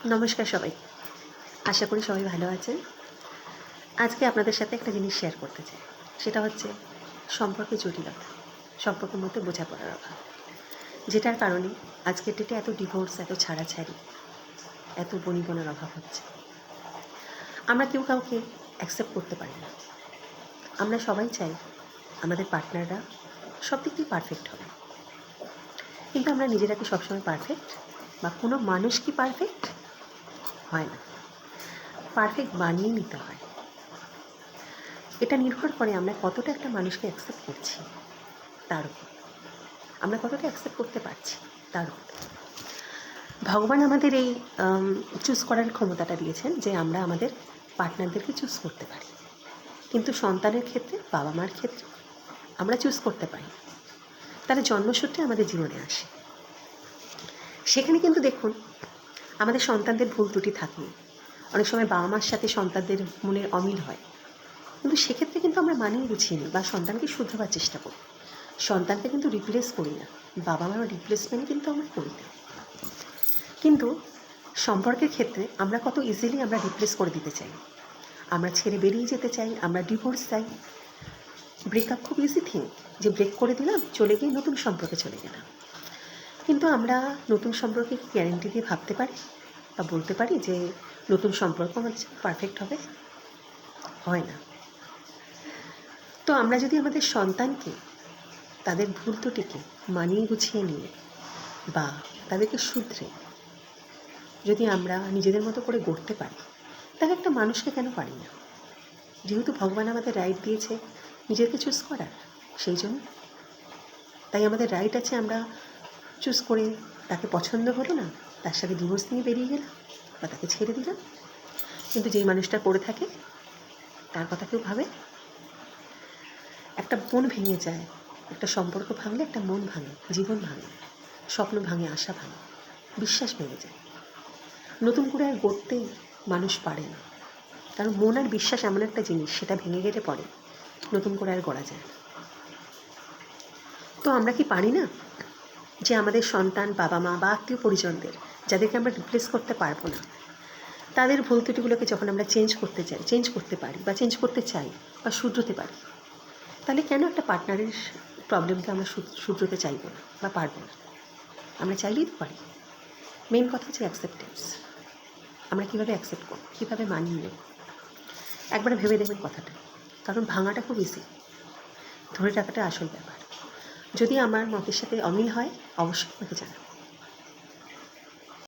নমস্কার সবাই, আশা করি সবাই ভালো আছেন। আজকে আপনাদের সাথে একটা জিনিস শেয়ার করতে চাই, সেটা হচ্ছে সম্পর্কে জটিলতা, সম্পর্কের মধ্যে বোঝাপড়ার অভাব, যেটার কারণে আজকের ডেটে এত ডিভোর্স, এত ছাড়াছাড়ি, এত বনিবনার অভাব হচ্ছে। আমরা কেউ কাউকে অ্যাকসেপ্ট করতে পারি না। আমরা সবাই চাই আমাদের পার্টনাররা সব দিক দিয়ে পারফেক্ট হবে, কিন্তু আমরা নিজেরা কি সবসময় পারফেক্ট? বা কোনো মানুষ কি পারফেক্ট হয় না, পারফেক্ট বানিয়ে নিতে হয়। এটা নির্ভর করে আমরা কতটা একটা মানুষকে অ্যাকসেপ্ট করছি তার উপর, আমরা কতটা অ্যাকসেপ্ট করতে পারছি তার উপর। ভগবান আমাদের এই চুজ করার ক্ষমতাটা দিয়েছেন যে আমরা আমাদের পার্টনারদেরকে চুজ করতে পারি, কিন্তু সন্তানের ক্ষেত্রে, বাবা মার ক্ষেত্রে আমরা চুজ করতে পারি। তারা জন্মসূত্রে আমাদের জীবনে আসে। সেখানে কিন্তু দেখুন, আমাদের সন্তানদের ভুল ত্রুটি থাকে, অনেক সময় বাবা মার সাথে সন্তানদের মনের অমিল হয়, কিন্তু সেক্ষেত্রে কিন্তু আমরা মানিয়ে গুছিয়ে নিই বা সন্তানকে শুধরাবার চেষ্টা করি। সন্তানকে কিন্তু রিপ্লেস করি না, বাবা মার রিপ্লেসমেন্ট কিন্তু আমরা করি না। কিন্তু সম্পর্কের ক্ষেত্রে আমরা কত ইজিলি আমরা রিপ্লেস করে দিতে চাই, আমরা ছেড়ে বেরিয়ে যেতে চাই, আমরা ডিভোর্স চাই। ব্রেকআপ খুব ইজি থিং, যে ব্রেক করে দিলাম, চলে গিয়ে নতুন সম্পর্কে চলে গেলাম। কিন্তু আমরা নতুন সম্পর্কে কি গ্যারেন্টি দিয়ে ভাবতে পারি বা বলতে পারি যে নতুন সম্পর্ক আমাদের পারফেক্ট হবে? হয় না। তো আমরা যদি আমাদের সন্তানকে তাদের ভুল ত্রুটিকে মানিয়ে গুছিয়ে নিয়ে বা তাদেরকে শুধরে যদি আমরা নিজেদের মতো করে গড়তে পারি, তাহলে একটা মানুষকে কেন পারি না? যেহেতু ভগবান আমাদের রাইট দিয়েছে নিজেকে চুজ করার, সেই জন্য তাই আমাদের রাইট আছে। আমরা চুজ করে তাকে পছন্দ হলো না, তার সাথে ডিভোর্স নিয়ে বেরিয়ে গেলাম বা তাকে ছেড়ে দিলাম। কিন্তু যেই মানুষটা পড়ে থাকে তার কথা কেউ ভাবে? একটা মন ভেঙে যায়, একটা সম্পর্ক ভাঙলে একটা মন ভাঙে, জীবন ভাঙে, স্বপ্ন ভাঙে, আশা ভাঙে, বিশ্বাস ভেঙে যায়। নতুন করে আর গড়তে মানুষ পারে না, কারণ মন আর বিশ্বাস এমন একটা জিনিস, সেটা ভেঙে গেলে পরে নতুন করে আর গড়া যায় না। তো আমরা কি পারি না যে আমাদের সন্তান, বাবা মা বা আত্মীয় পরিজনদের, যাদেরকে আমরা রিপ্লেস করতে পারবো না, তাদের ভুল ত্রুটিগুলোকে যখন আমরা চেঞ্জ করতে পারি বা চেঞ্জ করতে চাই বা শুধরোতে পারি, তাহলে কেন একটা পার্টনারের প্রবলেমকে আমরা শুধরোতে চাইব না বা পারবো না? আমরা চাইলেই তো পারি। মেন কথা হচ্ছে অ্যাকসেপ্টেন্স। আমরা কীভাবে অ্যাকসেপ্ট করব, কীভাবে মানিয়ে নেব, একবার ভেবে দেখবেন কথাটা। কারণ ভাঙাটা খুব ইজি, ধরে রাখাটা আসল ব্যাপার। যদি আমার মতের সাথে অমিল হয়, অবশ্যই আমাকে জানাবেন।